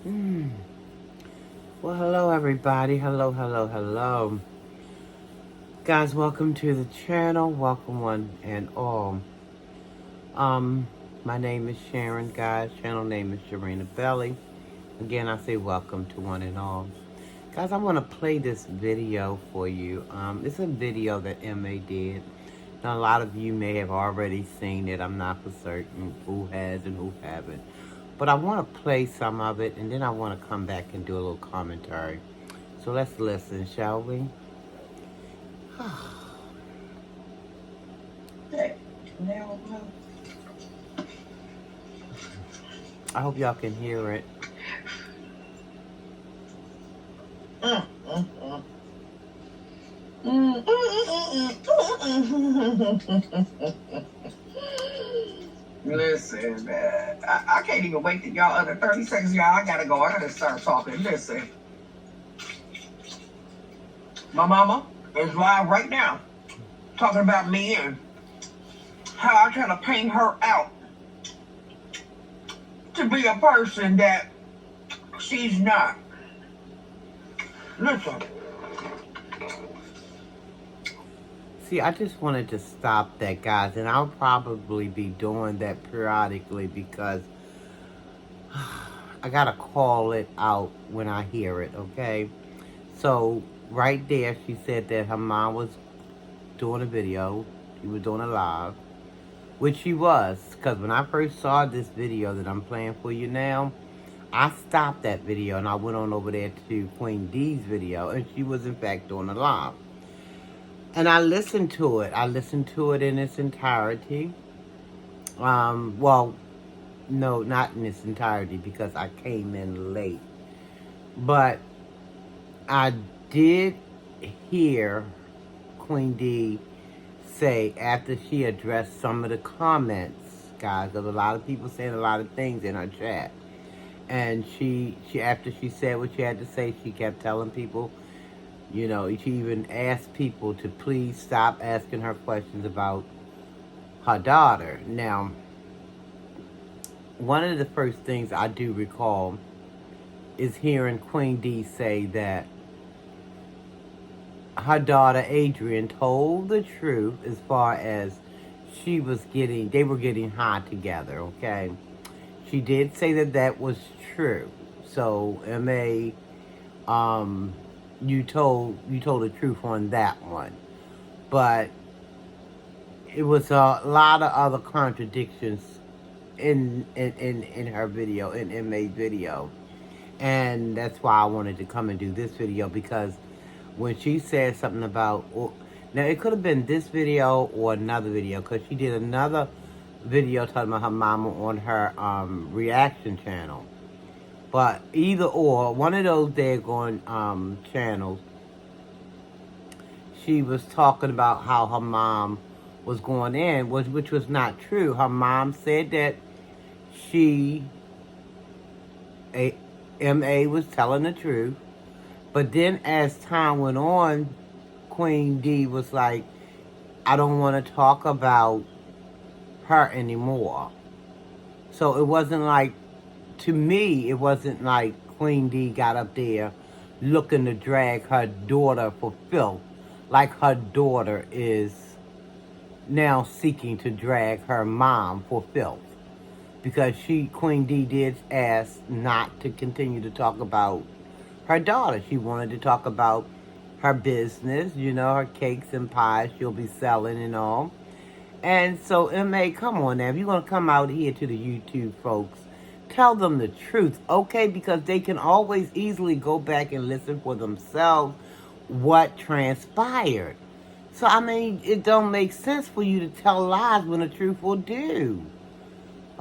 Hmm. Well, hello everybody. Hello. Guys, welcome to the channel. Welcome one and all. Um, my name is Sharon, guys. Channel name is Sharina Belly. Again, I say welcome to one and all. Guys, I want to play this video for you. It's a video that MA did. Now, a lot of you may have already seen it. I'm not for certain who has and who haven't. But I want to play some of it, and then I want to come back and do a little commentary. So let's listen, shall we? I hope y'all can hear it. Listen, man, I can't even wait till y'all under 30 seconds, y'all. I gotta go. I gotta start talking. Listen, my mama is live right now talking about me and how I try to paint her out to be a person that she's not. Listen. See, I just wanted to stop that, guys, and I'll probably be doing that periodically because I gotta call it out when I hear it, okay? So, right there, she said that her mom was doing a video. She was doing a live, which she was, because when I first saw this video that I'm playing for you now, I stopped that video and I went on over there to Queen D's video, and she was, in fact, doing a live. And I listened to it. I listened to it in its entirety. Well, no, not in its entirety because I came in late. But I did hear Queen D say after she addressed some of the comments, guys, of a lot of people saying a lot of things in her chat. And she after she said what she had to say, she kept telling people, you know, she even asked people to please stop asking her questions about her daughter. Now, one of the first things I do recall is hearing Queen D say that her daughter Adrian told the truth as far as they were getting high together, okay? She did say that that was true. So, MA, you told the truth on that one. But it was a lot of other contradictions in her video, in MA's video. And that's why I wanted to come and do this video, because when she said something about, now it could have been this video or another video, because she did another video talking about her mama on her reaction channel. But either or, one of those daggone channels, she was talking about how her mom was going in, which was not true. Her mom said that MA was telling the truth. But then as time went on, Queen D was like, I don't want to talk about her anymore. So it wasn't like, to me, it wasn't like Queen D got up there looking to drag her daughter for filth, like her daughter is now seeking to drag her mom for filth. Because Queen D did ask not to continue to talk about her daughter. She wanted to talk about her business, you know, her cakes and pies she'll be selling and all. And so, MA, come on now. If you're going to come out here to the YouTube folks, tell them the truth, okay? Because they can always easily go back and listen for themselves what transpired. So, I mean, it don't make sense for you to tell lies when the truth will do.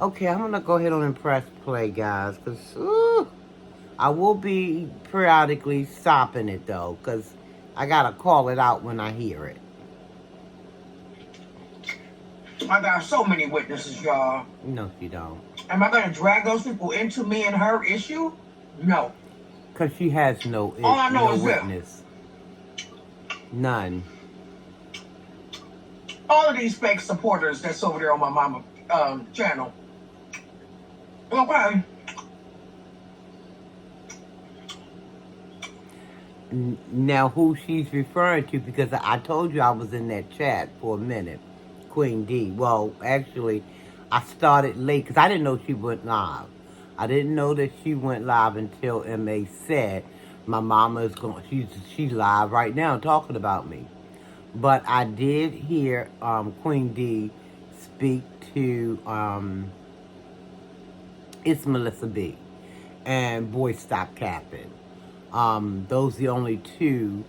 Okay, I'm going to go ahead and press play, guys, because I will be periodically stopping it, though, because I got to call it out when I hear it. I got so many witnesses, y'all. No, you don't. Am I going to drag those people into me and her issue? No. Because she has no All I know is witness. None. All of these fake supporters that's over there on my mama channel. Okay. Now, who she's referring to, because I told you I was in that chat for a minute, Queen D. Well, actually, I started late because I didn't know she went live. I didn't know that she went live until MA said, my mama is going, she's live right now talking about me. But I did hear Queen D speak to, it's Melissa B. and Boy Stop Capping. Those are the only two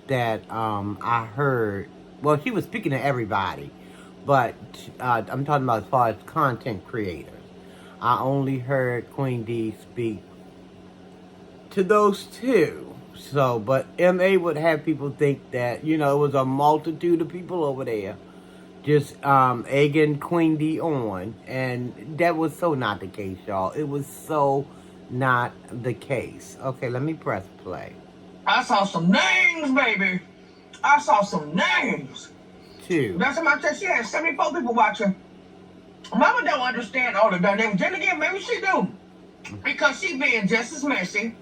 that I heard. Well, she was speaking to everybody, but I'm talking about as far as content creators. I only heard Queen D speak to those two. So, but MA would have people think that, it was a multitude of people over there just egging Queen D on. And that was so not the case, y'all. It was so not the case. Okay, let me press play. I saw some names, baby. I saw some names. Two. That's what I said. She had 74 people watching. Mama don't understand all the dynamics. Then again, maybe she do. Because she being just as messy.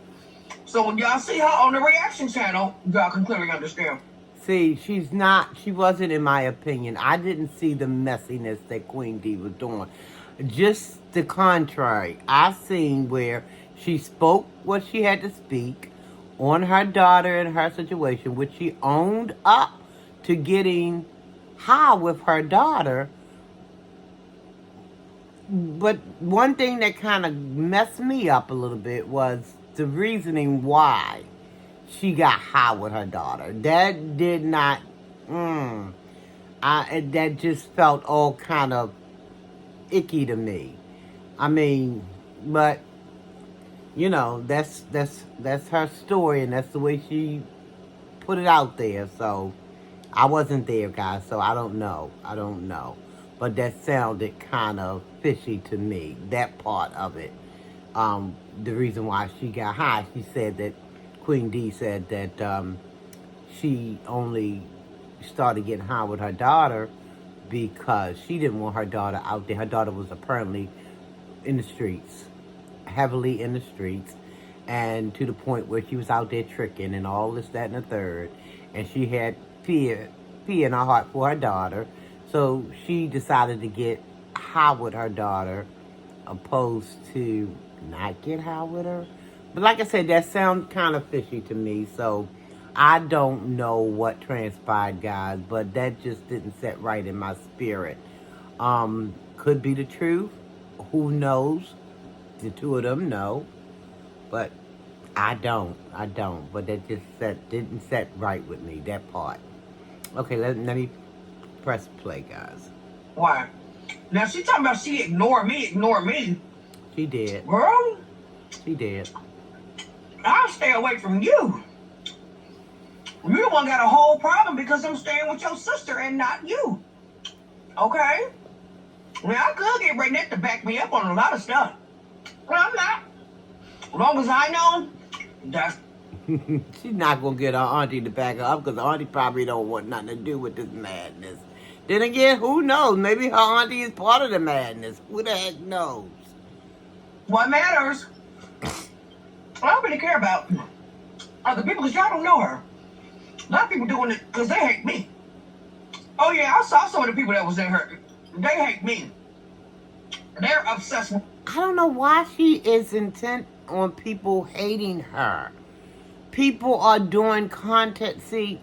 So when y'all see her on the reaction channel, y'all can clearly understand. See, she wasn't, in my opinion. I didn't see the messiness that Queen D was doing. Just the contrary. I seen where she spoke what she had to speak on her daughter and her situation, which she owned up to getting high with her daughter. But one thing that kind of messed me up a little bit was the reasoning why she got high with her daughter. That did not, that just felt all kind of icky to me. I mean, but that's her story, and that's the way she put it out there. So I wasn't there, guys, so I don't know. But that sounded kind of fishy to me, that part of it. The reason why she got high, she said that, Queen D said that she only started getting high with her daughter because she didn't want her daughter out there. Her daughter was apparently in the streets, heavily in the streets, and to the point where she was out there tricking and all this, that, and the third. And she had fear in her heart for her daughter. So she decided to get high with her daughter opposed to not get high with her. But like I said, that sounds kind of fishy to me. So I don't know what transpired, guys, but that just didn't set right in my spirit. Could be the truth. Who knows? The two of them know. But I don't. But that just didn't set right with me, that part. Okay, let me press play, guys. Why? Now she talking about she ignore me. She did. Girl, She did. I'll stay away from you. You the one got a whole problem because I'm staying with your sister and not you. Okay? Well, I could get Renette to back me up on a lot of stuff. But I'm not. As long as I know, that's... She's not going to get her auntie to back her up because her auntie probably don't want nothing to do with this madness. Then again, who knows? Maybe her auntie is part of the madness. Who the heck knows? What matters, I don't really care about other people because y'all don't know her. A lot of people doing it because they hate me. Oh yeah, I saw some of the people that was in her. They hate me. They're obsessed with... I don't know why she is intent on people hating her. People are doing content. See,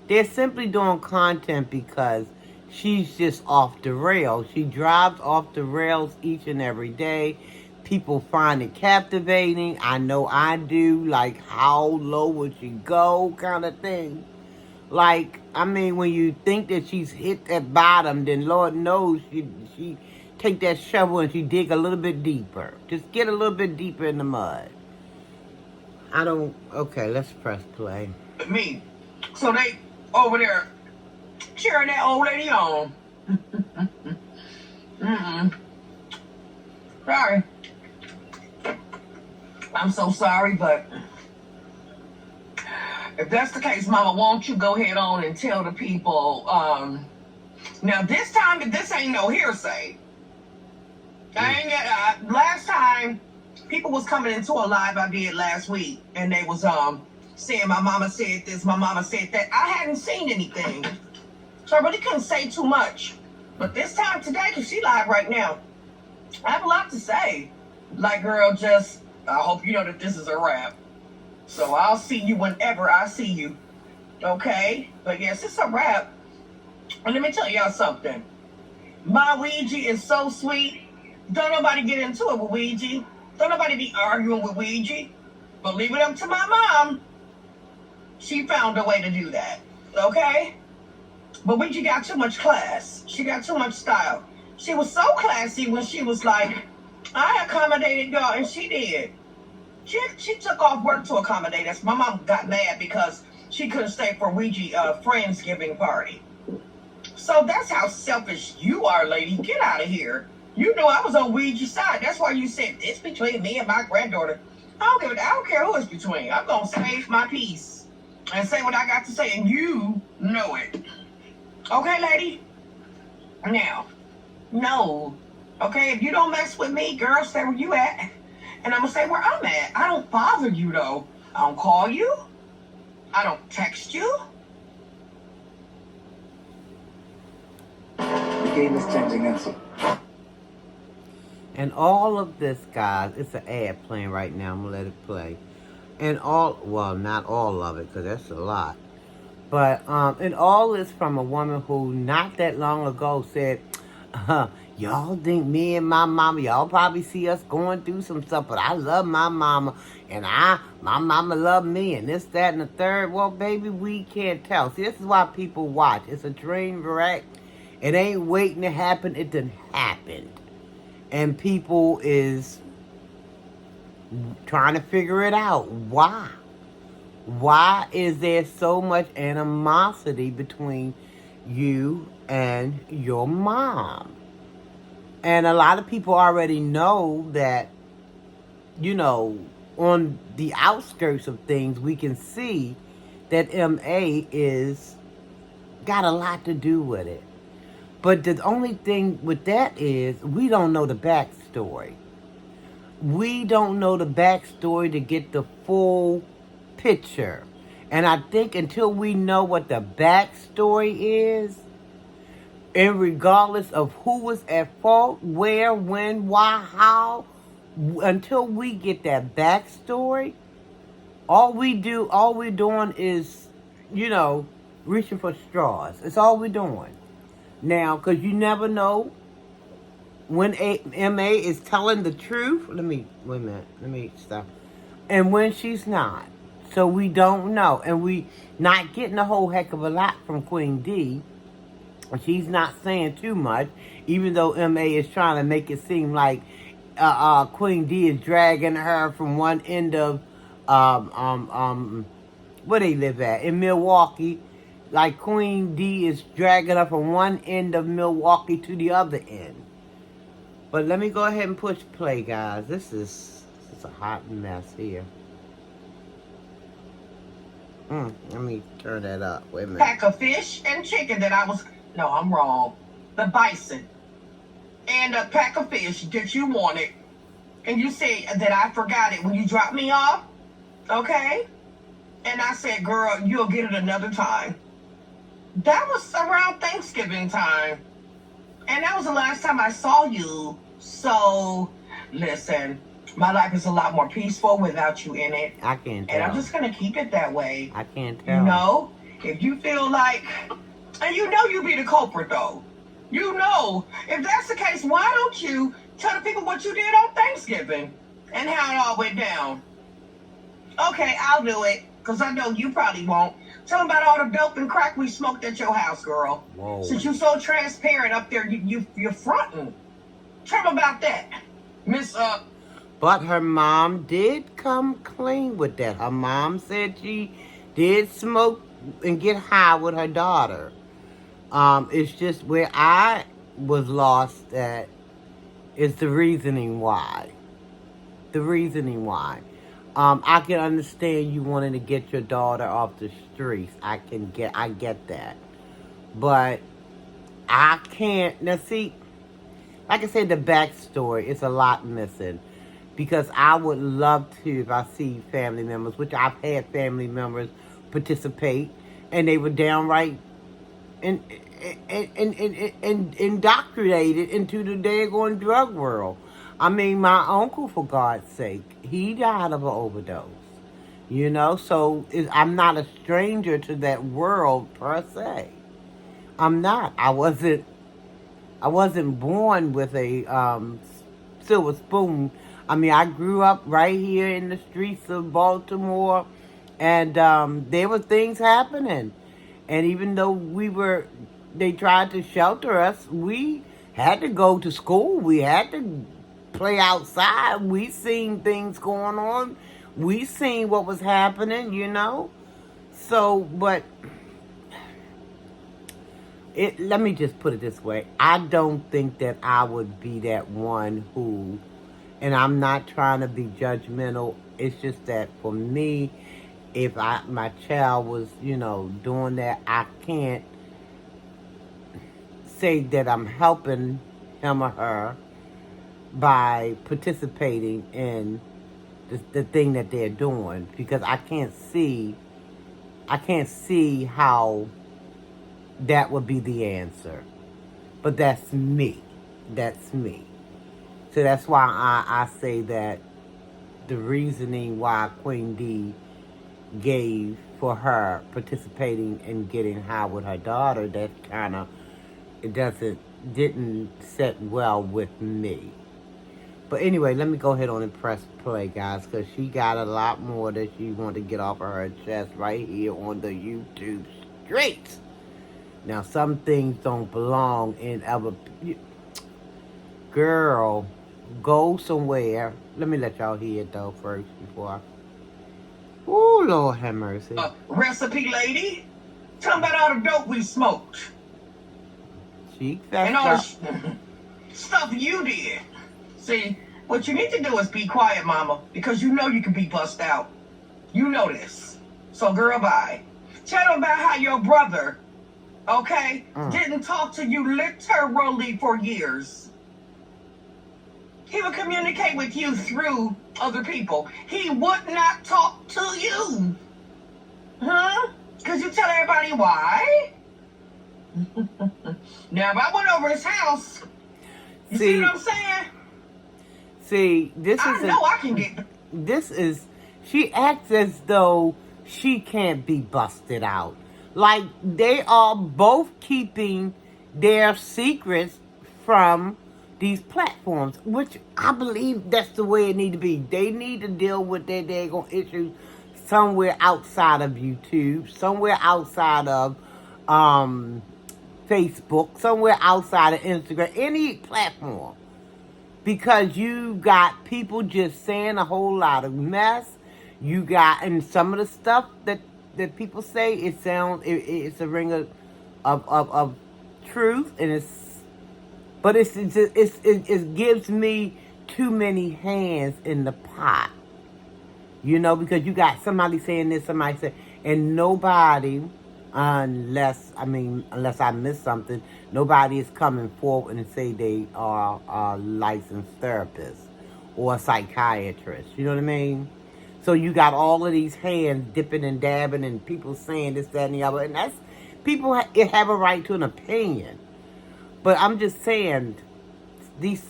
they're simply doing content because she's just off the rails. She drives off the rails each and every day. People find it captivating. I know I do. Like, how low would she go kind of thing. Like, I mean, when you think that she's hit that bottom, then Lord knows she take that shovel and she dig a little bit deeper. Just get a little bit deeper in the mud. Okay, let's press play. Me. So they over there cheering that old lady on. Sorry. I'm so sorry, but if that's the case, Mama, won't you go ahead on and tell the people, now this time, this ain't no hearsay. Last time, people was coming into a live I did last week, and they was saying my mama said this, my mama said that. I hadn't seen anything. So I really couldn't say too much. But this time today, because she live right now, I have a lot to say. Like, girl, just, I hope you know that this is a wrap. So I'll see you whenever I see you. Okay? But yes, it's a wrap. And let me tell y'all something. My Ouija is so sweet. Don't nobody get into it with Ouija. Don't nobody be arguing with Ouija. But leave it up to my mom. She found a way to do that. Okay? But Ouija got too much class. She got too much style. She was so classy when she was like, I accommodated y'all, and she did. She took off work to accommodate us. My mom got mad because she couldn't stay for Ouija Friendsgiving party. So that's how selfish you are, lady. Get out of here. You know I was on Ouija's side. That's why you said it's between me and my granddaughter. I don't care who it's between. I'm gonna save my peace and say what I got to say, and you know it. Okay, lady? Now, no. Okay, if you don't mess with me, girl, stay where you at. And I'm gonna stay where I'm at. I don't bother you, though. I don't call you. I don't text you. The game is changing us. And all of this, guys, it's an ad playing right now. I'm going to let it play. And well, not all of it, because that's a lot. But, and all this from a woman who not that long ago said, y'all think me and my mama, y'all probably see us going through some stuff, but I love my mama, and my mama love me, and this, that, and the third. Well, baby, we can't tell. See, this is why people watch. It's a train wreck. It ain't waiting to happen. It done happened. And people is trying to figure it out. Why? Why is there so much animosity between you and your mom? And a lot of people already know that, you know, on the outskirts of things, we can see that MA is got a lot to do with it. But the only thing with that is we don't know the backstory. We don't know the backstory to get the full picture. And I think until we know what the backstory is, and regardless of who was at fault, where, when, why, how, until we get that backstory, all we're doing is, you know, reaching for straws. It's all we're doing. Now, because you never know when MA is telling the truth. Wait a minute. Let me stop. And when she's not. So we don't know. And we not getting a whole heck of a lot from Queen D. She's not saying too much, even though MA is trying to make it seem like Queen D is dragging her from one end of where they live at, in Milwaukee. Like Queen D is dragging her from one end of Milwaukee to the other end. But let me go ahead and push play, guys. This is a hot mess here. Let me turn that up. Wait a minute. Pack of fish and chicken that no, I'm wrong. The bison. And a pack of fish that you wanted. And you said that I forgot it when you dropped me off. Okay? And I said, girl, you'll get it another time. That was around Thanksgiving time. And that was the last time I saw you. So, listen, my life is a lot more peaceful without you in it. I can't tell. And I'm just going to keep it that way. I can't tell. You know, if you feel like, and you know you be the culprit though. You know, if that's the case, why don't you tell the people what you did on Thanksgiving and how it all went down? Okay, I'll do it, because I know you probably won't. Tell them about all the dope and crack we smoked at your house, girl. Whoa. Since you're so transparent up there, you're fronting. Tell them about that. Miss, But her mom did come clean with that. Her mom said she did smoke and get high with her daughter. It's just where I was lost at is the reasoning why. The reasoning why. I can understand you wanting to get your daughter off the streets. I get that. But I can't. Now see, like I said, the backstory is a lot missing. because I would love to, if I see family members, which I've had family members participate, and they were downright and indoctrinated into the daggone drug world. I mean, my uncle, for God's sake, he died of an overdose. You know, so I'm not a stranger to that world per se. I'm not. I wasn't born with a silver spoon. I mean, I grew up right here in the streets of Baltimore, and there were things happening. And even though they tried to shelter us, we had to go to school. We had to play outside. We seen things going on. We seen what was happening, you know. So, but let me just put it this way. I don't think that I would be that one who, and I'm not trying to be judgmental. It's just that for me, if my child was, doing that, I can't say that I'm helping him or her by participating in the thing that they're doing, because I can't see how that would be the answer. But that's me. That's me. So that's why I say that the reasoning why Queen D gave for her participating in getting high with her daughter, that kind of, didn't sit well with me. But anyway, let me go ahead on and press play, guys, because she got a lot more that she wanted to get off of her chest right here on the YouTube streets. Now, some things don't belong in other... Girl, go somewhere. Let me let y'all hear it, though, first, before I... Ooh, Lord have mercy. Recipe lady? Tell me about all the dope we smoked. She and all the stuff you did. See, what you need to do is be quiet, mama, because you know you can be bust out. You know this. So, girl, bye. Tell them about how your brother, didn't talk to you literally for years. He would communicate with you through other people. He would not talk to you. Huh? Because you tell everybody why. Now, if I went over his house, you see what I'm saying? See, she acts as though she can't be busted out. Like, they are both keeping their secrets from these platforms, which I believe that's the way it need to be. They need to deal with their daggone issues somewhere outside of YouTube, somewhere outside of Facebook, somewhere outside of Instagram, any platform. Because you got people just saying a whole lot of mess. You got, and some of the stuff that people say, it's a ring of truth, and it gives me too many hands in the pot. You know, because you got somebody saying this, somebody saying, and nobody, unless I miss something, nobody is coming forward and say they are a licensed therapist or a psychiatrist. You know what I mean? So you got all of these hands dipping and dabbing and people saying this, that, and the other. And that's, people have a right to an opinion. But I'm just saying, these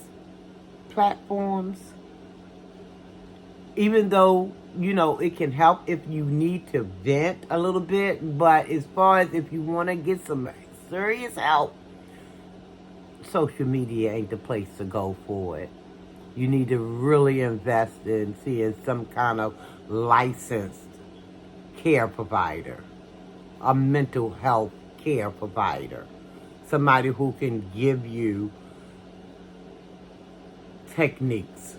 platforms, even though, it can help if you need to vent a little bit, but as far as if you want to get some serious help, social media ain't the place to go for it. You need to really invest in seeing some kind of licensed care provider, a mental health care provider, somebody who can give you techniques,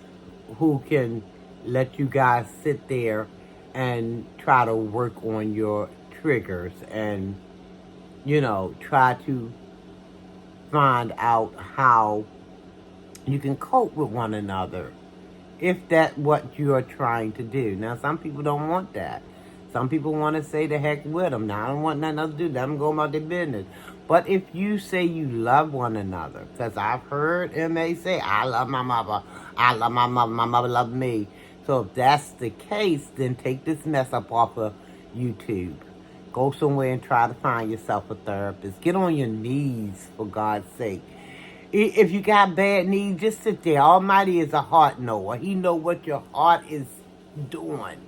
who can let you guys sit there and try to work on your triggers and, try to find out how you can cope with one another, if that's what you're trying to do. Now, some people don't want that. Some people want to say the heck with them. Now, I don't want nothing else to do. Let them go about their business. But if you say you love one another, because I've heard M.A. say, I love my mother, I love my mother loves me. So if that's the case, then take this mess up off of YouTube. Go somewhere and try to find yourself a therapist. Get on your knees, for God's sake. If you got bad knees, just sit there. Almighty is a heart knower. He know what your heart is doing.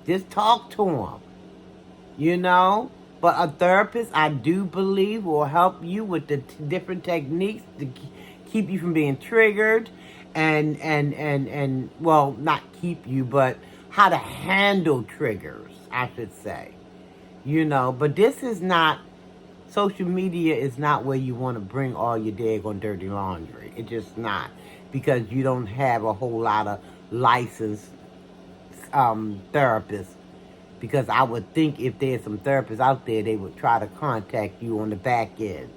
Just talk to him, you know. But a therapist, I do believe, will help you with the different techniques to keep you from being triggered and well, not keep you, but how to handle triggers, I should say. You know, but this is not, social media is not where you want to bring all your daggone dirty laundry. It's just not. Because you don't have a whole lot of licensed therapists. Because I would think if there's some therapists out there, they would try to contact you on the back end.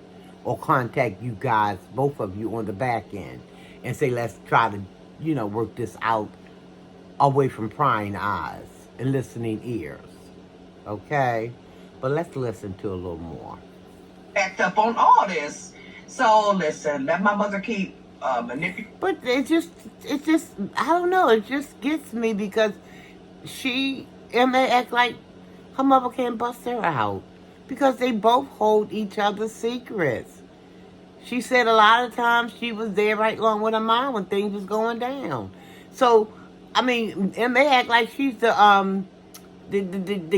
Or contact you guys, both of you, on the back end. And say, let's try to, you know, work this out away from prying eyes and listening ears. Okay? But let's listen to a little more. Backed up on all this. So, listen, let my mother keep manipulating. But it just, I don't know, it just gets me because M.A. act like her mother can't bust her out. Because they both hold each other's secrets. She said a lot of times she was there right along with her mom when things was going down. So, I mean, M.A. act like she's the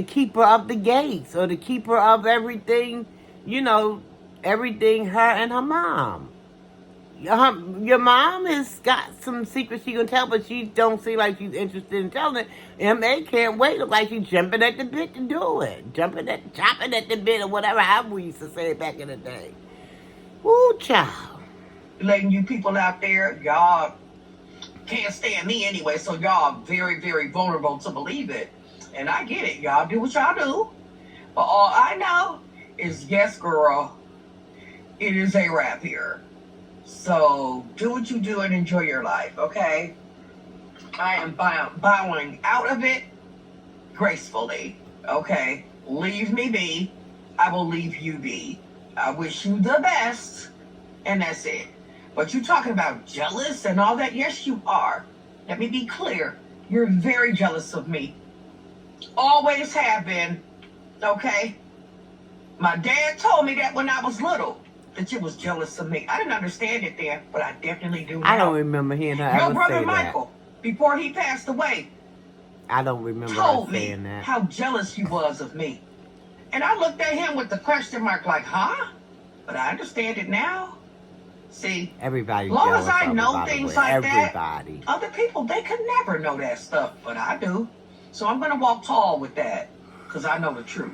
keeper of the gates or the keeper of everything, you know, everything her and her mom. Your mom has got some secrets she can tell, but she don't seem like she's interested in telling it. M.A. can't wait. Look like she's jumping at the bit to do it. Chopping at the bit or whatever, how we used to say it back in the day. Ooh, child. Letting you people out there, y'all can't stand me anyway, so y'all very, very vulnerable to believe it. And I get it. Y'all do what y'all do. But all I know is, yes, girl, it is a wrap here. So do what you do and enjoy your life, okay? I am bowing out of it gracefully, okay? Leave me be. I will leave you be. I wish you the best, and that's it. But you talking about jealous and all that? Yes, you are. Let me be clear. You're very jealous of me. Always have been, okay? My dad told me that when I was little, that you was jealous of me. I didn't understand it then, but I definitely do now. I don't remember hearing her Your ever brother say Michael, before he passed away, I don't remember her told me saying that. how jealous he was of me. And I looked at him with the question mark like, huh? But I understand it now. See, Everybody's as long jealous as I of know her, by the things way. like Everybody. that, other people, they could never know that stuff, but I do. So I'm going to walk tall with that because I know the truth.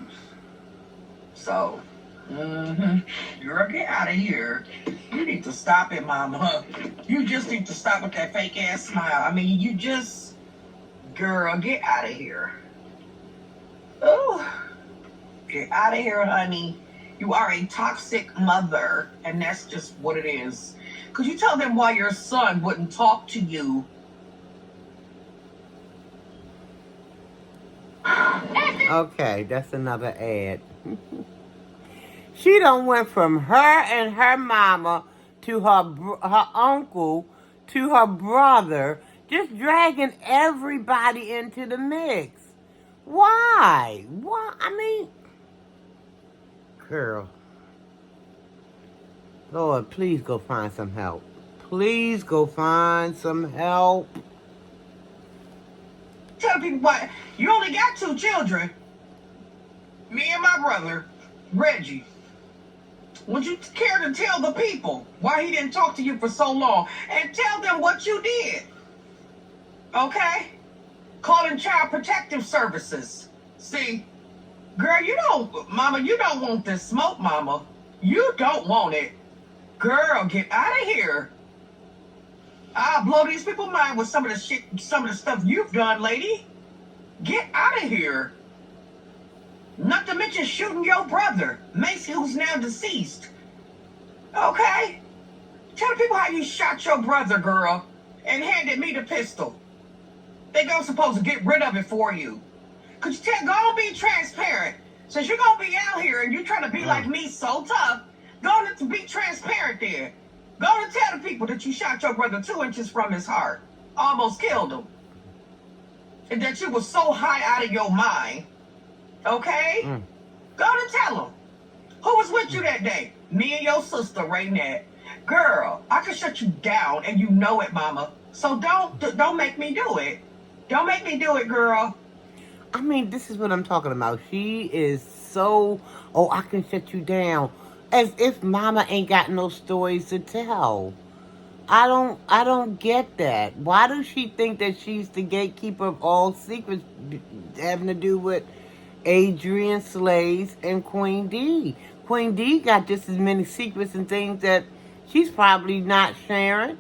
So, girl, get out of here. You need to stop it, mama. You just need to stop with that fake ass smile. I mean, you just, girl, get out of here. Oh, get out of here, honey. You are a toxic mother, and that's just what it is. Could you tell them why your son wouldn't talk to you? Okay, that's another ad. She done went from her and her mama to her uncle to her brother, just dragging everybody into the mix. Why? Why? I mean, girl. Lord, please go find some help. Please go find some help. Tell people why. You only got 2 children. Me and my brother, Reggie. Would you care to tell the people why he didn't talk to you for so long? And tell them what you did. Okay? Calling Child Protective Services. See, girl, you don't, mama, you don't want this smoke, mama. You don't want it. Girl, get out of here. I'll blow these people's mind with some of the stuff you've done, lady. Get out of here. Not to mention shooting your brother, Macy, who's now deceased. Okay? Tell people how you shot your brother, girl, and handed me the pistol. They go supposed to get rid of it for you. Could you go and be transparent? Since you're gonna be out here and you're trying to be like me, so tough, go on to be transparent there. Go to tell the people that you shot your brother 2 inches from his heart, almost killed him, and that you were so high out of your mind. Okay? Go to tell them. Who was with you that day? Me and your sister, right now. Girl, I could shut you down, and you know it, mama. So don't make me do it. Don't make me do it, girl. I mean, this is what I'm talking about. She is so, oh, I can shut you down. As if mama ain't got no stories to tell. I don't get that. Why does she think that she's the gatekeeper of all secrets having to do with Adrian Slays and Queen D? Queen D got just as many secrets and things that she's probably not sharing.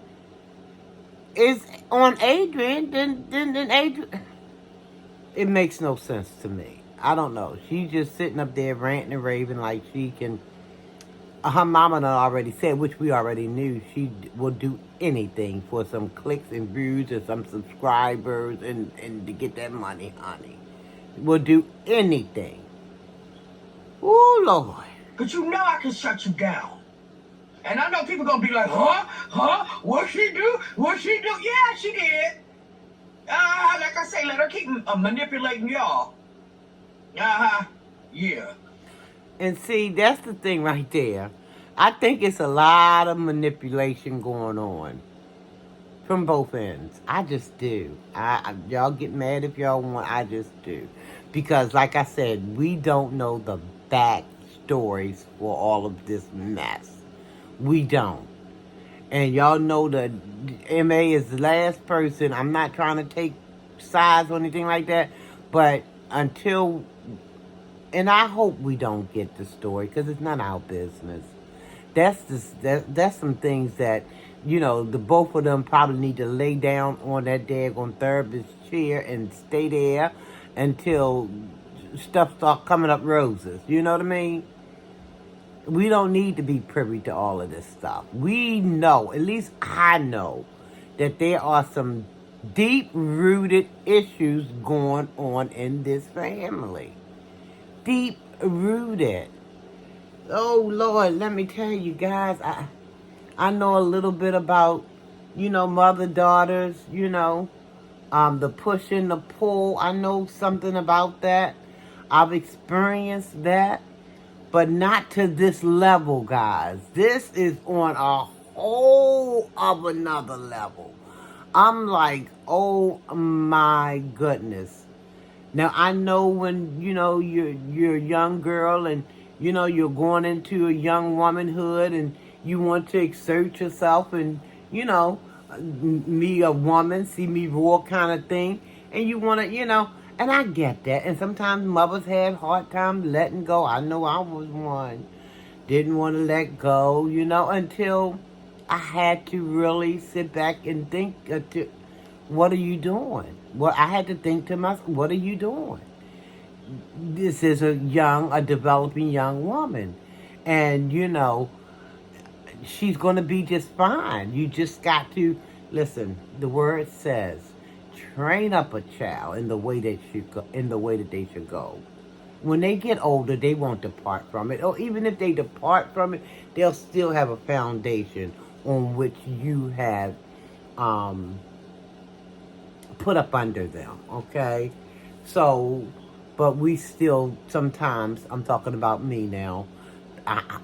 Is on Adrian, then Adrian. It makes no sense to me. I don't know. She's just sitting up there ranting and raving like she can. Her mama done already said, which we already knew, she will do anything for some clicks and views or some subscribers and to get that money, honey. Will do anything. Oh, Lord. But you know I can shut you down. And I know people gonna be like, what she do? What she do? Yeah, she did. Like I say, let her keep manipulating y'all. Yeah. And see, that's the thing right there. I think it's a lot of manipulation going on from both ends. I just do. Y'all get mad if y'all want. I just do. Because, like I said, we don't know the back stories for all of this mess. We don't. And y'all know that MA is the last person. I'm not trying to take sides or anything like that. But until... And I hope we don't get the story because it's not our business. That's some things that, the both of them probably need to lay down on that daggone therapist chair and stay there until stuff starts coming up roses. You know what I mean? We don't need to be privy to all of this stuff. We know, at least I know, that there are some deep-rooted issues going on in this family. Deep-rooted. Oh, Lord, let me tell you guys, I know a little bit about, mother-daughters, the push and the pull. I know something about that. I've experienced that, but not to this level, guys. This is on a whole of another level. I'm like, oh my goodness. Now, I know when, you're a young girl and, you're going into a young womanhood and you want to exert yourself and, me a woman, see me raw kind of thing. And you want to, and I get that. And sometimes mothers have hard time letting go. I know I was one. Didn't want to let go, until I had to really sit back and think, what are you doing? Well, I had to think to myself, what are you doing? This is a developing young woman. And, she's going to be just fine. You just got to, listen, the word says, train up a child in the way that they should go. When they get older, they won't depart from it. Or even if they depart from it, they'll still have a foundation on which you have put up under them, okay? So, but we still, sometimes, I'm talking about me now,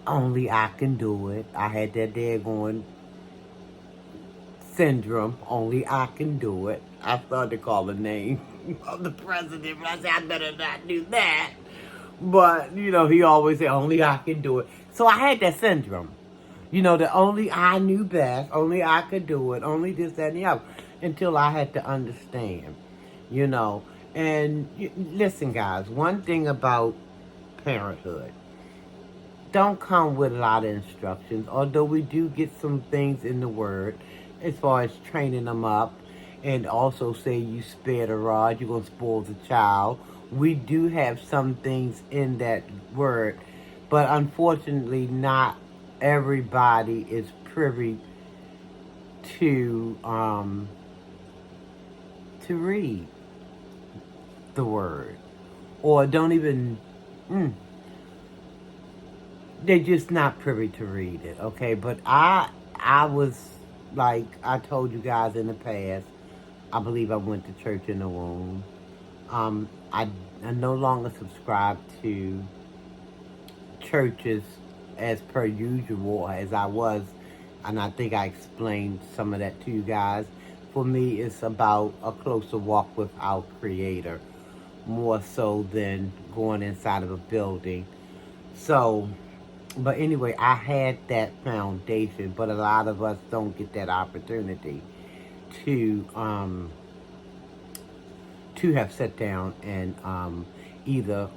only I can do it. I had that daggone syndrome, only I can do it. I started to call the name of the president, but I said, I better not do that. But, he always said, only I can do it. So I had that syndrome. That only I knew best, only I could do it, only this, that, and the other. Until I had to understand, And listen, guys, one thing about parenthood, don't come with a lot of instructions, although we do get some things in the word as far as training them up and also say you spare the rod, you're going to spoil the child. We do have some things in that word, but unfortunately not everybody is privy to read the word or don't even, they're just not privy to read it, okay? But I was, like I told you guys in the past, I believe I went to church in the womb. I no longer subscribe to churches as per usual as I was, and I think I explained some of that to you guys. For me, it's about a closer walk with our Creator, more so than going inside of a building. So, but anyway, I had that foundation, but a lot of us don't get that opportunity to have sat down and either,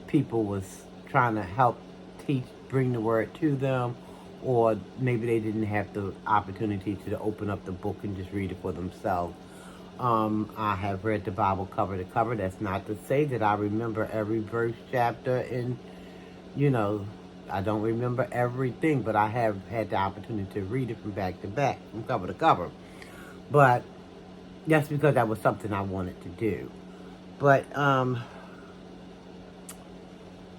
people was trying to help teach, bring the word to them, or maybe they didn't have the opportunity to open up the book and just read it for themselves. I have read the Bible cover to cover. That's not to say that I remember every verse, chapter, and, I don't remember everything, but I have had the opportunity to read it from back to back, from cover to cover. But that's because that was something I wanted to do. But,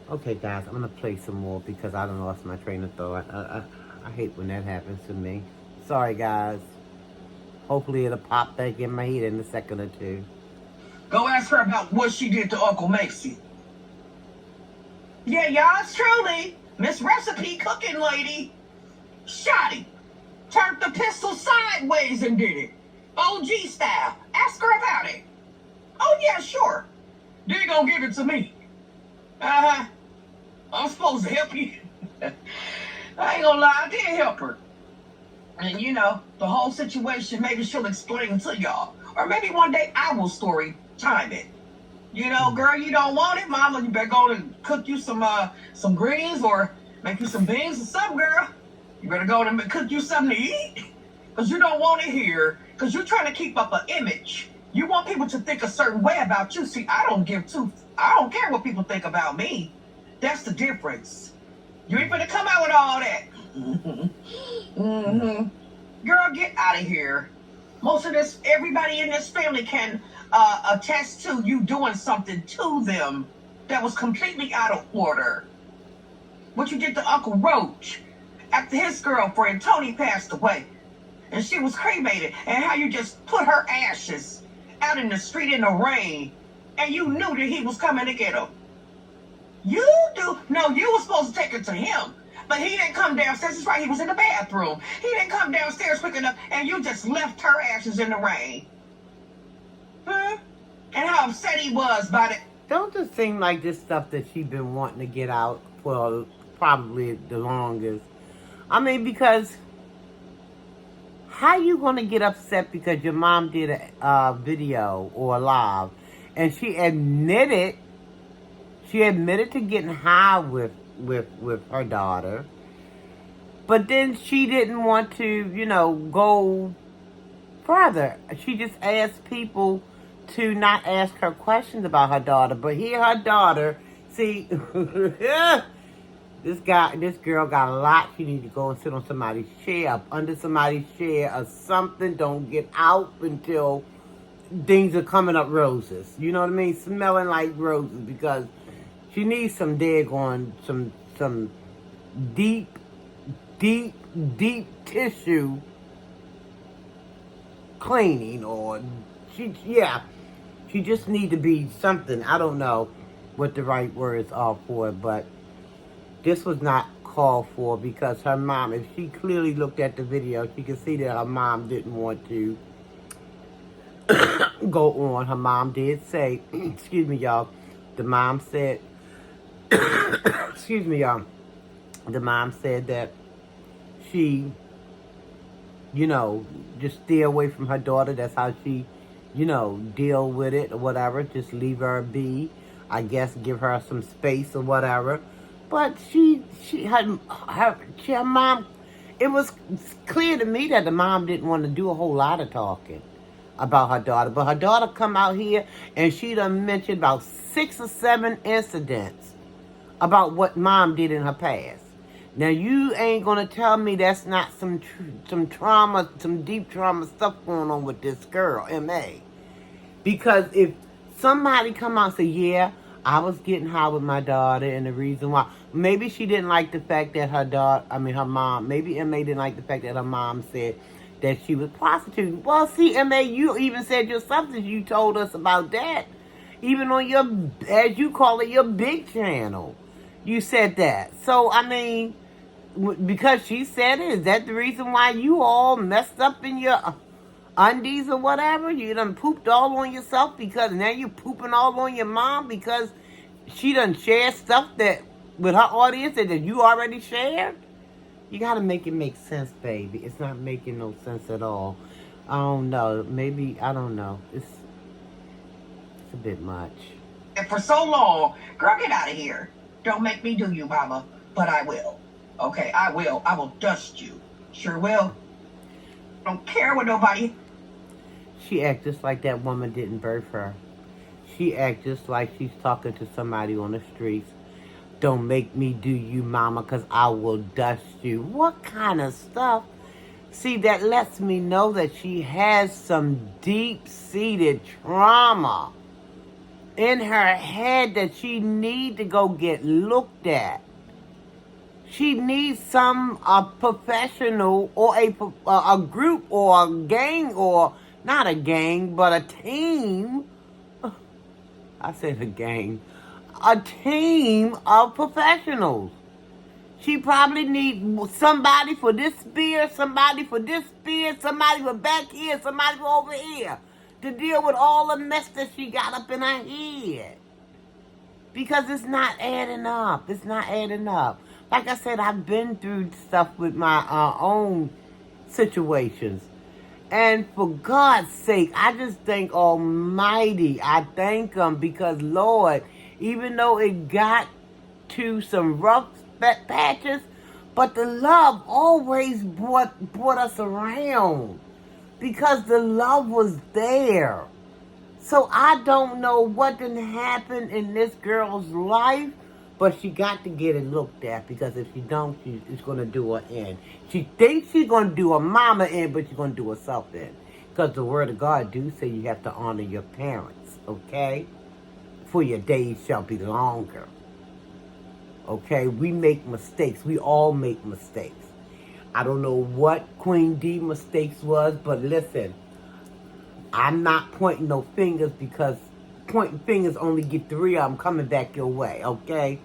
okay, guys, I'm going to play some more because I done lost my train of thought. I hate when that happens to me. Sorry, guys. Hopefully it'll pop back in my head in a second or two. Go ask her about what she did to Uncle Macy. Yeah, yours truly, Miss Recipe Cooking Lady, shot him. Turned the pistol sideways and did it. OG style. Ask her about it. Oh, yeah, sure. They gonna give it to me. Uh-huh. I'm supposed to help you. I ain't gonna lie, I did help her. And the whole situation, maybe she'll explain to y'all. Or maybe one day I will story time it. Girl, you don't want it, mama, you better go and cook you some greens or make you some beans or something, girl. You better go and cook you something to eat. Because you don't want it here. Because you're trying to keep up an image. You want people to think a certain way about you. See, I don't care what people think about me. That's the difference. You ain't gonna come out with all that. Girl, get out of here. Most of everybody in this family can attest to you doing something to them that was completely out of order. What you did to Uncle Roach after his girlfriend, Tony, passed away. And she was cremated. And how you just put her ashes out in the street in the rain. And you knew that he was coming to get her. You do? No, you were supposed to take her to him. But he didn't come downstairs. That's right, he was in the bathroom. He didn't come downstairs quick enough, and you just left her ashes in the rain. And how upset he was about it. Don't it seem like this stuff that she's been wanting to get out for probably the longest? I mean, because how you going to get upset because your mom did a video or a live, and she admitted to getting high with her daughter, but then she didn't want to, go further. She just asked people to not ask her questions about her daughter. But here her daughter, see, this girl got a lot. She needs to go and sit on somebody's chair, up under somebody's chair or something. Don't get out until things are coming up roses. You know what I mean? Smelling like roses, because she needs some some deep tissue cleaning, or she just need to be something. I don't know what the right words are for it, but this was not called for because her mom, if she clearly looked at the video, she could see that her mom didn't want to go on. Her mom did say, excuse me, y'all, the mom said, excuse me, y'all. The mom said that she, just stay away from her daughter. That's how she, deal with it or whatever. Just leave her be. I guess give her some space or whatever. But her mom, it was clear to me that the mom didn't want to do a whole lot of talking about her daughter. But her daughter come out here and she done mentioned about 6 or 7 incidents about what mom did in her past. Now, you ain't going to tell me that's not some deep trauma stuff going on with this girl, M.A. Because if somebody come out and say, yeah, I was getting high with my daughter, and the reason why, maybe she didn't like the fact that her mom, maybe MA didn't like the fact that her mom said that she was prostituting. Well, see, MA, you even said yourself that you told us about that. Even on your, as you call it, your big channel, you said that. So, I mean, because she said it, is that the reason why you all messed up in your undies or whatever? You done pooped all on yourself because now you pooping all on your mom because she done shared stuff that with her audience that you already shared? You gotta make it make sense, baby. It's not making no sense at all. I don't know. Maybe, I don't know. It's a bit much. And for so long, girl, get out of here. Don't make me do you, mama, but I will. Okay, I will. I will dust you. Sure will. Don't care what nobody. She act just like that woman didn't birth her. She act just like she's talking to somebody on the streets. Don't make me do you, mama, because I will dust you. What kind of stuff? See, that lets me know that she has some deep-seated trauma in her head that she need to go get looked at. She needs a professional or a group or a gang, or not a gang, but a team. I said a gang. A team of professionals. She probably needs somebody for this spear, somebody for this spear, somebody for back here, somebody for over here, to deal with all the mess that she got up in her head. Because it's not adding up. It's not adding up. Like I said, I've been through stuff with my own situations. And for God's sake, I just thank Almighty. I thank Him because, Lord, even though it got to some rough patches, but the love always brought us around because the love was there. So I don't know what didn't happen in this girl's life, but she got to get it looked at, because if she don't, it's going to do her in. She thinks she's going to do her mama in, but she's going to do herself in. Because the word of God do say you have to honor your parents, okay? For your days shall be longer. Okay? We make mistakes. We all make mistakes. I don't know what Queen D mistakes was, but listen, I'm not pointing no fingers, because pointing fingers only get 3 of them coming back your way, okay?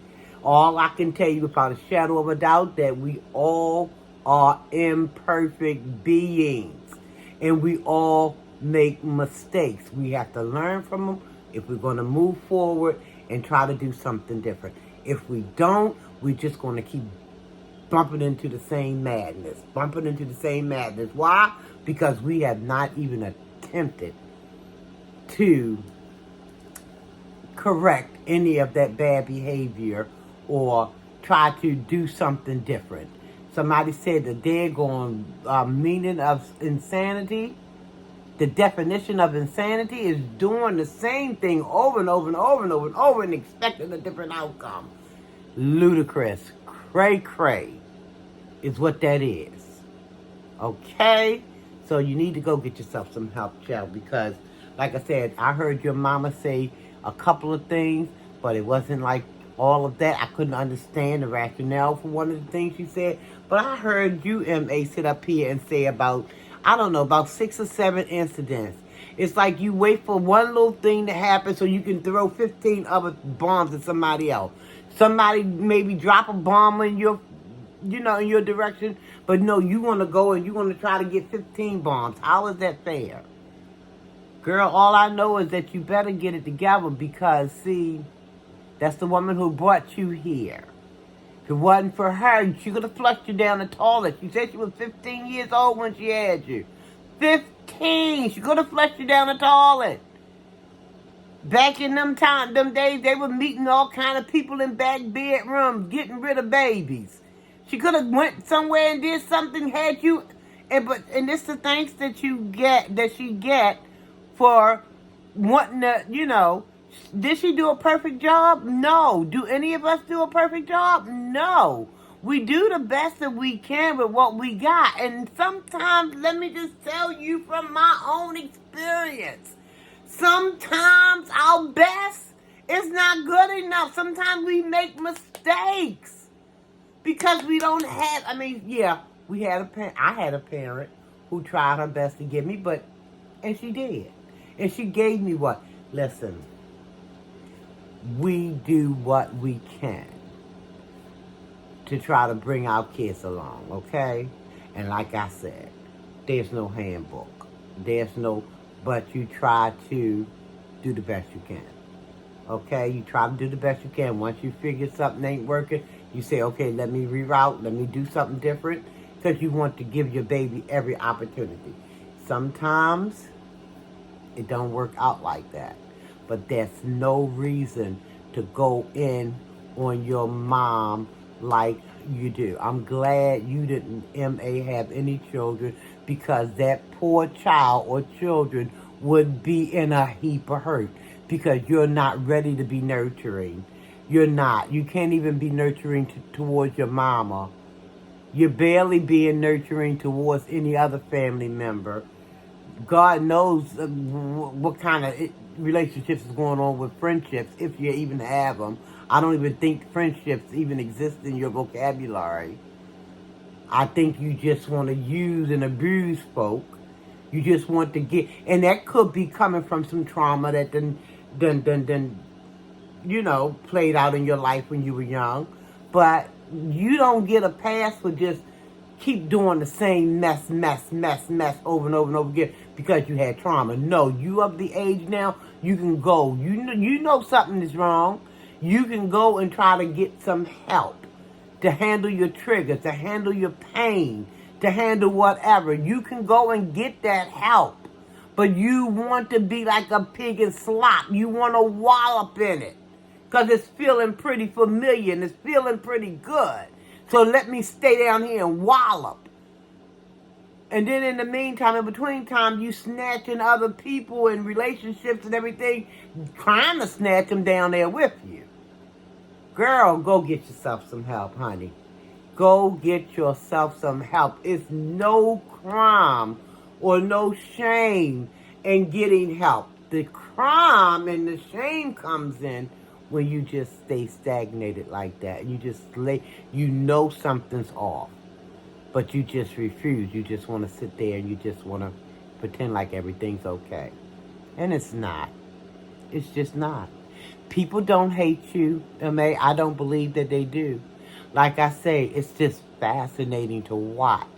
All I can tell you without a shadow of a doubt that we all are imperfect beings. And we all make mistakes. We have to learn from them if we're going to move forward and try to do something different. If we don't, we're just going to keep bumping into the same madness. Bumping into the same madness. Why? Because we have not even attempted to correct any of that bad behavior or try to do something different. Somebody said the daggone meaning of insanity, the definition of insanity is doing the same thing over and over and over and over and over and expecting a different outcome. Ludicrous. Cray-cray is what that is. Okay? So you need to go get yourself some help, child, because, like I said, I heard your mama say a couple of things, but it wasn't like all of that. I couldn't understand the rationale for one of the things she said. But I heard you, M.A., sit up here and say about, I don't know, about 6 or 7 incidents. It's like you wait for one little thing to happen so you can throw 15 other bombs at somebody else. Somebody maybe drop a bomb in your, in your direction, but no, you want to go and you want to try to get 15 bombs. How is that fair? Girl, all I know is that you better get it together, because, see, that's the woman who brought you here. If it wasn't for her, she could have flushed you down the toilet. She said she was 15 years old when she had you. 15! She could have flushed you down the toilet. Back in them days, they were meeting all kind of people in back bedrooms, getting rid of babies. She could have went somewhere and did something, had you, and this the thanks that she get for wanting to, did she do a perfect job? No. Do any of us do a perfect job? No. We do the best that we can with what we got. And sometimes, let me just tell you from my own experience, sometimes our It's not good enough. Sometimes we make mistakes because we don't have. I mean, yeah, we had a parent. I had a parent who tried her best to give me, and she did, and she gave me what. Listen, we do what we can to try to bring our kids along, okay? And like I said, there's no handbook. There's no, but you try to do the best you can. Okay, you try to do the best you can. Once you figure something ain't working, you say, okay, let me reroute, let me do something different, because you want to give your baby every opportunity. Sometimes it don't work out like that, but that's no reason to go in on your mom like you do. I'm glad you didn't, M.A., have any children, because that poor child or children would be in a heap of hurt because you're not ready to be nurturing. You're not. You can't even be nurturing towards your mama. You're barely being nurturing towards any other family member. God knows what kind of relationships is going on with friendships, if you even have them. I don't even think friendships even exist in your vocabulary. I think you just want to use and abuse folk. You just want to get, and that could be coming from some trauma that then played out in your life when you were young. But you don't get a pass for just keep doing the same mess over and over and over again because you had trauma. No, you of the age now, you can go. You know something is wrong. You can go and try to get some help to handle your triggers, to handle your pain, to handle whatever. You can go and get that help. But you want to be like a pig in slop. You want to wallop in it because it's feeling pretty familiar and it's feeling pretty good. So let me stay down here and wallop. And then in the meantime, in between time, you snatching other people and relationships and everything, trying to snatch them down there with you. Girl, go get yourself some help, honey. Go get yourself some help. It's no crime or no shame in getting help. The crime and the shame comes in when you just stay stagnated like that. You just something's off, but you just refuse. You just want to sit there and you just want to pretend like everything's okay. And it's not. It's just not. People don't hate you, M.A. I don't believe that they do. Like I say, it's just fascinating to watch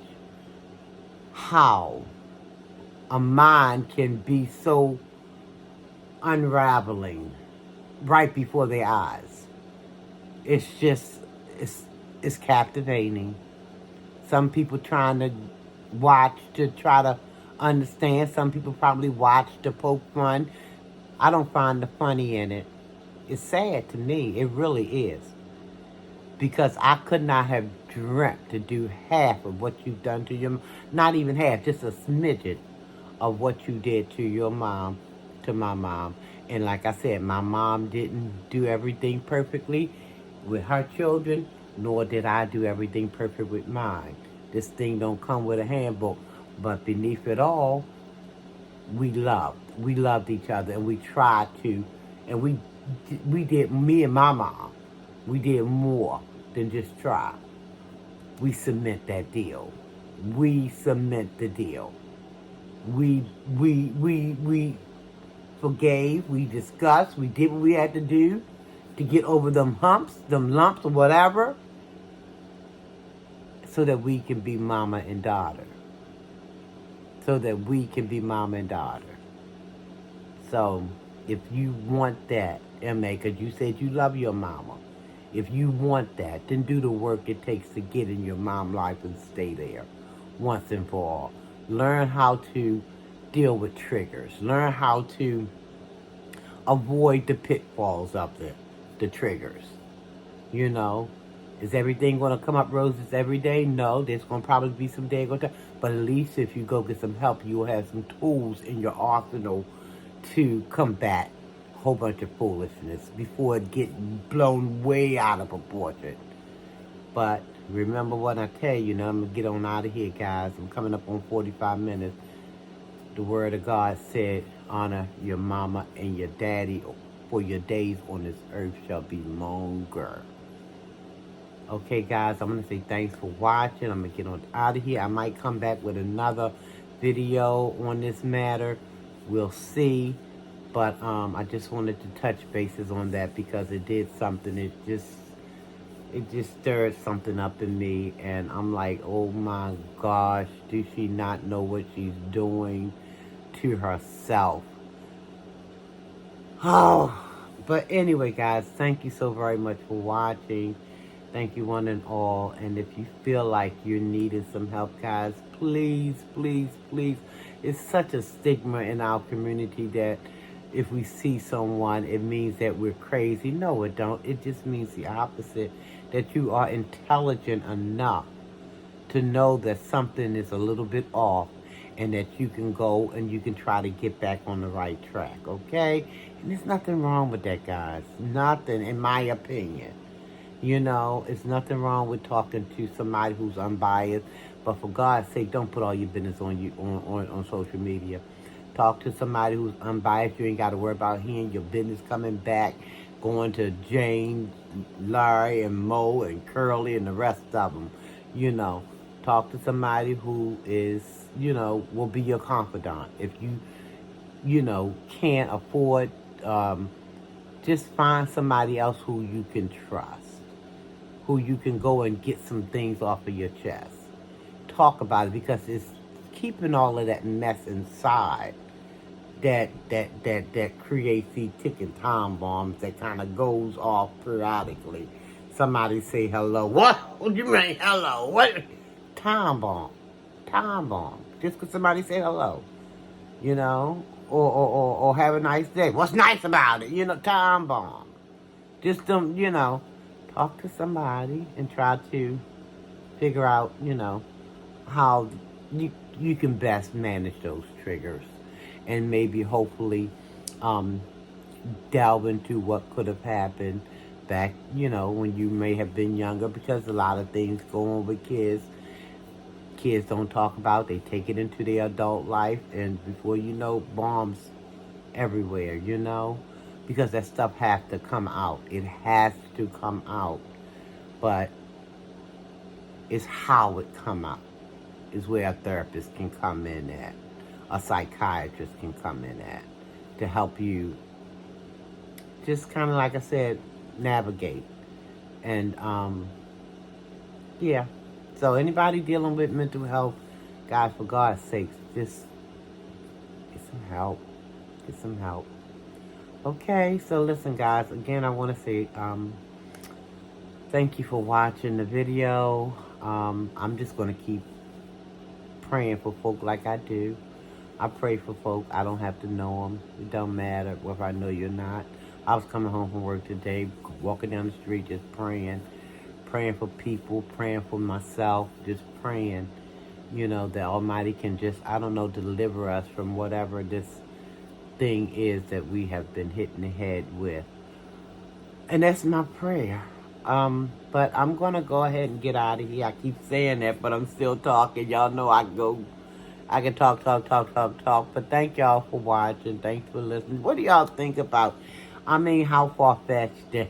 how a mind can be so unraveling right before their eyes. It's captivating. Some people trying to watch to try to understand. Some people probably watch to poke fun. I don't find the funny in it. It's sad to me. It really is. Because I could not have dreamt to do half of what you've done to your, not even half, just a smidget of what you did to your mom, to my mom. And like I said, my mom didn't do everything perfectly with her children, nor did I do everything perfect with mine. This thing don't come with a handbook. But beneath it all, we loved each other, and we tried to, and we did, me and my mom, we did more than just try. We cement that deal. We cement the deal. We forgave, we discussed, we did what we had to do to get over them humps, them lumps, or whatever, so that we can be mama and daughter. So that we can be mama and daughter. So, if you want that, M.A., because you said you love your mama, if you want that, then do the work it takes to get in your mom life and stay there once and for all. Learn how to deal with triggers. Learn how to avoid the pitfalls of the triggers. You know, is everything going to come up roses every day? No, there's going to probably be some day going to. But at least if you go get some help, you will have some tools in your arsenal to combat a whole bunch of foolishness before it gets blown way out of proportion. But remember what I tell you. Now I'm going to get on out of here, guys. I'm coming up on 45 minutes. The word of God said, honor your mama and your daddy for your days on this earth shall be longer. Okay, guys, I'm going to say thanks for watching. I'm going to get on out of here. I might come back with another video on this matter. We'll see. But I just wanted to touch bases on that because it did something. It just stirred something up in me. And I'm like, oh my gosh, does she not know what she's doing to herself? Oh, but anyway, guys, thank you so very much for watching. Thank you one and all. And if you feel like you're needing some help, guys, please, please, please. It's such a stigma in our community that if we see someone, it means that we're crazy. No, it don't. It just means the opposite, that you are intelligent enough to know that something is a little bit off and that you can go and you can try to get back on the right track, okay? And there's nothing wrong with that, guys. Nothing, in my opinion. You know, it's nothing wrong with talking to somebody who's unbiased. But for God's sake, don't put all your business on social media. Talk to somebody who's unbiased. You ain't got to worry about hearing your business coming back, going to Jane, Larry, and Mo, and Curly, and the rest of them. You know, talk to somebody who is, you know, will be your confidant. If you know, can't afford, just find somebody else who you can trust, who you can go and get some things off of your chest. Talk about it, because it's keeping all of that mess inside that creates these ticking time bombs that kind of goes off periodically. Somebody say hello. What do you mean hello? What? Time bomb. Time bomb. Just because somebody say hello. You know? Or have a nice day. What's nice about it? You know, time bomb. Just don't, you know, talk to somebody and try to figure out, you know, how you can best manage those triggers. And maybe, hopefully, delve into what could have happened back, you know, when you may have been younger. Because a lot of things go on with kids. Kids don't talk about. They take it into their adult life. And before you know, bombs everywhere, you know. Because that stuff has to come out. It has to come out. But it's how it come out is where a therapist can come in at. A psychiatrist can come in at. To help you just kind of, like I said, navigate. And, yeah. So anybody dealing with mental health, guys, for God's sakes, just get some help. Get some help. Okay, so listen, guys. Again, I want to say thank you for watching the video. I'm just going to keep praying for folk like I do. I pray for folk. I don't have to know them. It don't matter whether I know you or not. I was coming home from work today, walking down the street, just praying. Praying for people, praying for myself, just praying, you know, that Almighty can just, I don't know, deliver us from whatever this thing is that we have been hit in the head with. And that's my prayer. But I'm going to go ahead and get out of here. I keep saying that, but I'm still talking. Y'all know I can talk. But thank y'all for watching. Thanks for listening. What do y'all think about, I mean, how far-fetched it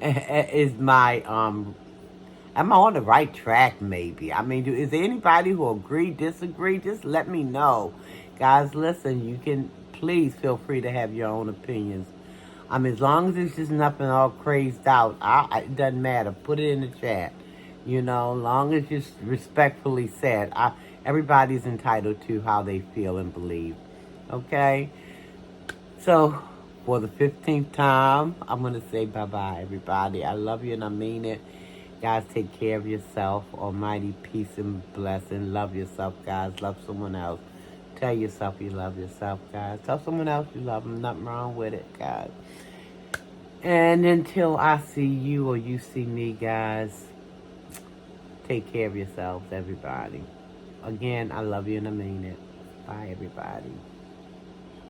is my, am I on the right track, maybe? I mean, is there anybody who agree, disagree? Just let me know. Guys, listen, you can, please feel free to have your own opinions. I mean, as long as it's just nothing all crazed out, it doesn't matter. Put it in the chat. You know, long as it's respectfully said. Everybody's entitled to how they feel and believe. Okay? So, for the 15th time, I'm going to say bye-bye, everybody. I love you and I mean it. Guys, take care of yourself. Almighty peace and blessing. Love yourself, guys. Love someone else. Tell yourself you love yourself, guys. Tell someone else you love them. Nothing wrong with it, guys. And until I see you or you see me, guys, take care of yourselves, everybody. Again, I love you and I mean it. Bye, everybody.